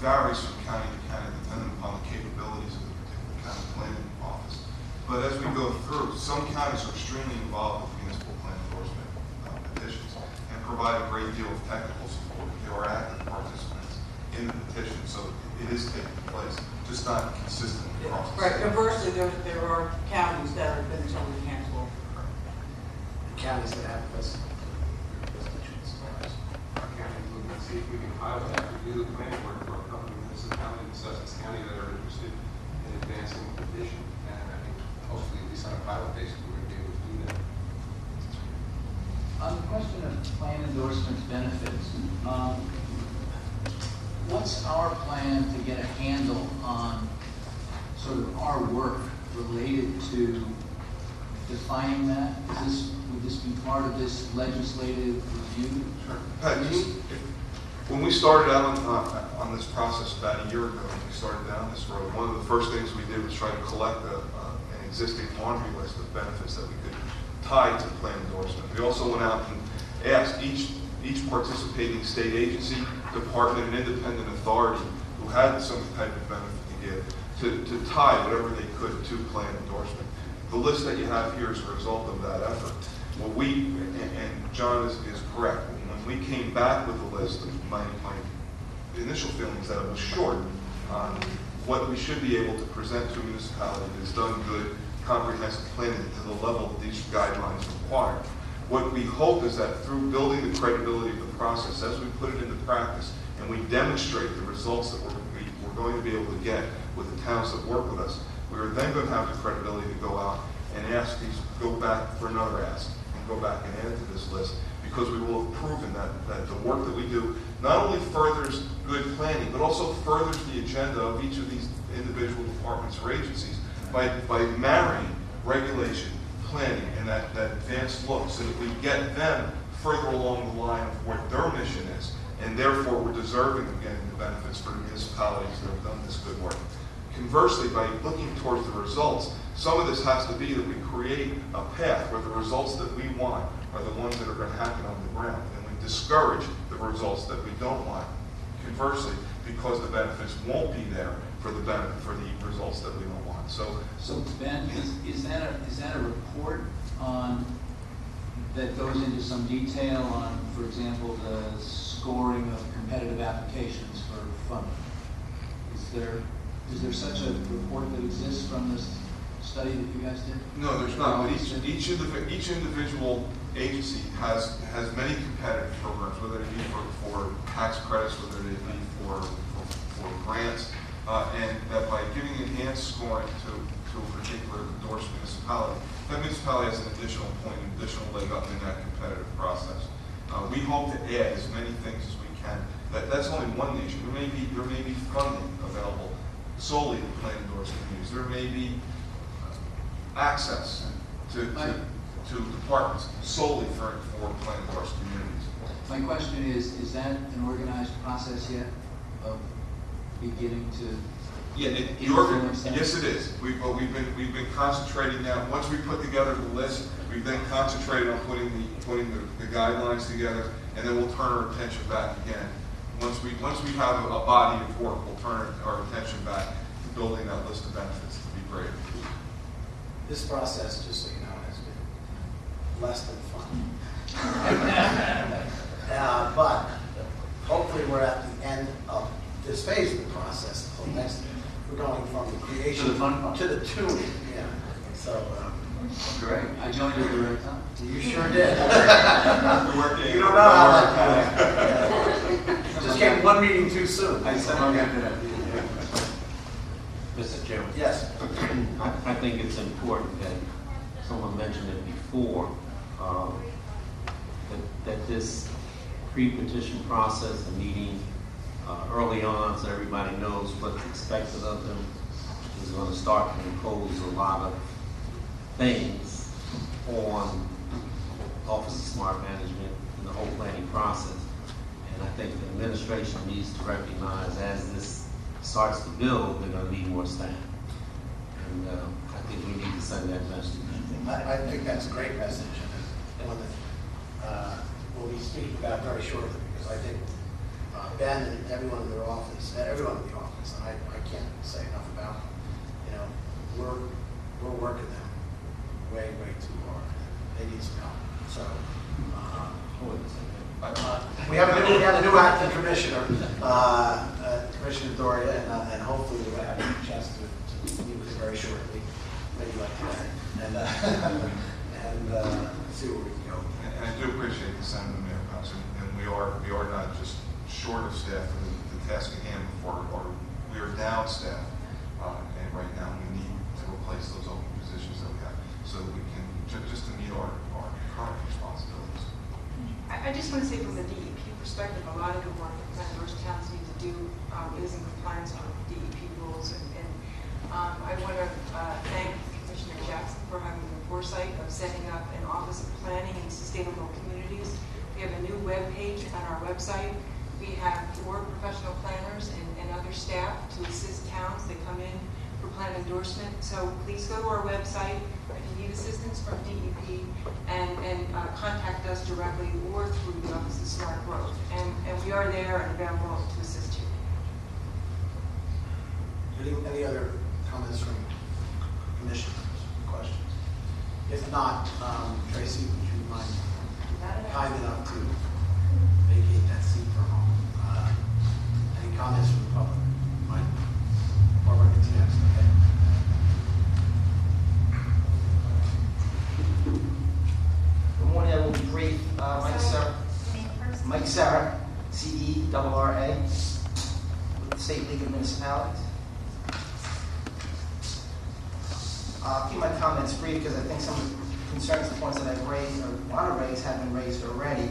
varies from county to county depending upon the capabilities of the particular county planning office. But as we go through, some counties are extremely involved with municipal plan endorsement petitions and provide a great deal of technical support. They are active participants in the petition, so it is taking place, just not consistently across the Right, state. conversely, there are counties that have been shown the hands full. Counties that have this jurisdictions. Our county is looking to see if we can pilot that, review the planning work for a couple of municipalities in Sussex County that are interested in advancing the petition. And I think hopefully, at least on a pilot basis, we're going to be able to do that. On the question of plan endorsements benefits, what's our plan to get a handle on sort of our work related to defining that? Would this be part of this legislative review? Sure. Pat, when we started out on this process about a year ago, when we started down this road, one of the first things we did was try to collect an existing laundry list of benefits that we could tie to the plan endorsement. We also went out and asked each participating state agency, department, and independent authority who had some type of benefit to give to tie whatever they could to plan endorsement. The list that you have here is a result of that effort. Well, and John is correct. When we came back with the list, my initial feeling is that it was short on what we should be able to present to a municipality that's done good, comprehensive planning to the level that these guidelines require. What we hope is that through building the credibility of the process, as we put it into practice, and we demonstrate the results that we're going to be able to get with the towns that work with us, we are then going to have the credibility to go out and go back for another ask, and go back and add to this list, because we will have proven that the work that we do not only furthers good planning, but also furthers the agenda of each of these individual departments or agencies by marrying regulation, planning, and that advanced look, so that we get them further along the line of what their mission is, and therefore we're deserving of getting the benefits for the municipalities that have done this good work. Conversely, by looking towards the results, some of this has to be that we create a path where the results that we want are the ones that are going to happen on the ground, and we discourage the results that we don't want. Conversely, because the benefits won't be there for the results that we don't want. So Ben, is that a report on that goes into some detail on, for example, the scoring of competitive applications for funding? Is there such a report that exists from this study that you guys did? no, there's not. But each individual agency has many competitive programs, whether it be for tax credits, whether it be for grants, and that by giving enhanced scoring to a particular endorsed municipality, that municipality has an additional point, an additional leg up in that competitive process. We hope to add as many things as we can. That's only one nation. There may be funding available solely to plan endorsed communities. There may be access to departments solely for plan endorsed communities. My question is that an organized process yet of beginning to influence that? Yes, it is. We've been concentrating now. Once we put together the list, we've then concentrated on putting the guidelines together, and then we'll turn our attention back again. Once we have a body of work, we'll turn our attention back to building that list of benefits to be great. This process, just so you know, has been less than fun. But hopefully we're at the end of this phase of the process. So next, we're going from the creation To the fun part. to the tuning. Yeah. So Great. I joined at the right time. you sure did. We're working. You don't know how that just came one meeting too soon. I said I'll get to that. Mr. Chairman, Yes. I think it's important that someone mentioned it before, that this pre-petition process, the meeting early on, so everybody knows what's expected of them, is going to start to impose a lot of things on Office of Smart Management and the whole planning process. And I think the administration needs to recognize as this starts to build, they're going to need more staff. And I think we need to send that message. I think that's a great message, and one that we'll be speaking about very shortly, because I think Ben and everyone in their office, everyone in the office, and I can't say enough about them. You know, we're working them way too hard. They need some help. So, we have a new acting commissioner, Commissioner Doria, and hopefully we'll have a chance to meet with him very shortly, maybe like today, and see where we can go. And I do appreciate the sentiment, Mayor Council, and we are not just short of staff for the task at hand before, we are down staff, and right now we need to replace those open positions that we have, so that we can, just to meet our current responsibilities. I just want to say from the DEP perspective, a lot of the work that Mecklenburg towns need to do is in compliance with DEP rules. And I want to thank Commissioner Jackson for having the foresight of setting up an Office of Planning and Sustainable Communities. We have a new web page on our website. We have 4 professional planners and other staff to assist towns that come in for plan endorsement. So please go to our website if you need assistance from DEP and contact us directly or through the Office of Smart Growth. And we are there and available to assist you. Any other comments from commissioners, questions? If not, Tracy, would you mind kind enough to vacate that seat for a moment? Any comments from the public? Mike? Barbara gets next, okay? Good morning, I will be brief. Mike Serra, C-E-R-R-A, with the State League of Municipalities. I'll keep my comments brief because I think some of the concerns and points that I've raised or want to raise have been raised already.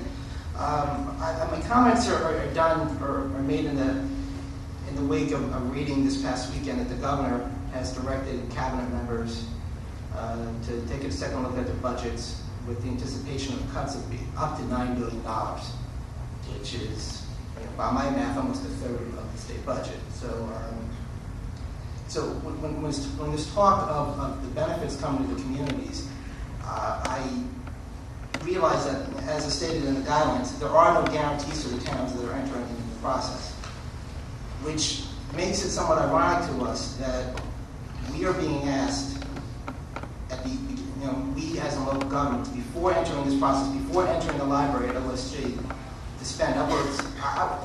My comments are done or are made in the wake of reading this past weekend that the governor has directed cabinet members to take a second look at their budgets with the anticipation of cuts of up to $9 billion, which is, by my math, almost a third of the state budget. So when there's talk of the benefits coming to the communities, I realize that, as is stated in the guidelines, there are no guarantees to the towns that are entering into the process, which makes it somewhat ironic to us that we are being asked, we as a local government, before entering this process, before entering the library at OSG, to spend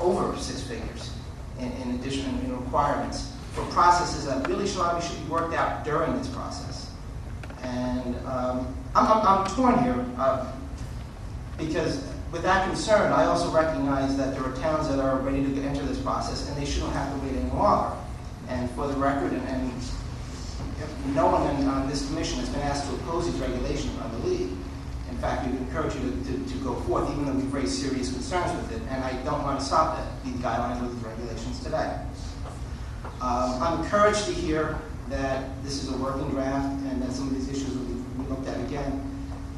over 6 figures in addition in requirements for processes that really should be worked out during this process. And I'm torn here because with that concern, I also recognize that there are towns that are ready to enter this process and they shouldn't have to wait any longer. And for the record, and no one on this commission has been asked to oppose these regulations by the league. In fact, we encourage you to go forth, even though we've raised serious concerns with it. And I don't want to stop these guidelines with these regulations today. I'm encouraged to hear that this is a working draft and that some of these issues will be looked at again,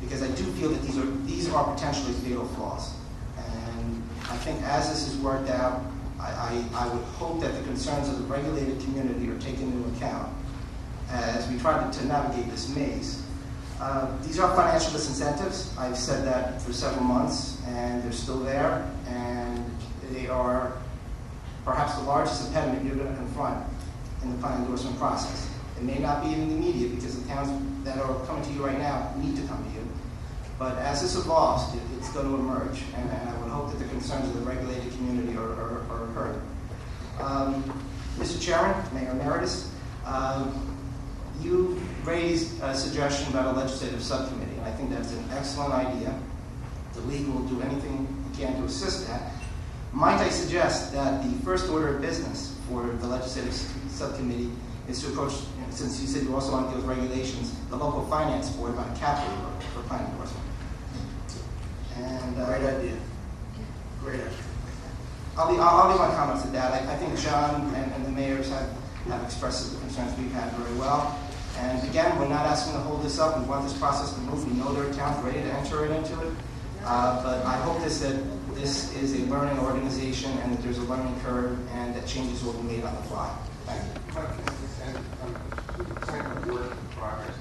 because I do feel that these are potentially fatal flaws. And I think as this is worked out, I would hope that the concerns of the regulated community are taken into account as we try to navigate this maze. These are financial disincentives. I've said that for several months, and they're still there, and they are perhaps the largest impediment you're going to confront in the plan endorsement process. It may not be even immediate because the towns that are coming to you right now need to come to you. But as this evolves, it's going to emerge, and I would hope that the concerns of the regulated community are heard. Mr. Chairman, Mayor Emeritus, you raised a suggestion about a legislative subcommittee, and I think that's an excellent idea. The league will do anything we can to assist that. Might I suggest that the first order of business for the legislative subcommittee is to approach, since you said you also want to deal with regulations, the local finance board about capital for plan endorsement. And Great idea. Great idea. I'll leave my comments at that. I think John and the mayors have expressed the concerns we've had very well. And again, we're not asking to hold this up. We want this process to move. We know there are towns ready to enter into it. But I hope that this is a learning organization and that there's a learning curve and that changes will be made on the fly. Thank you. And to the point of work in progress,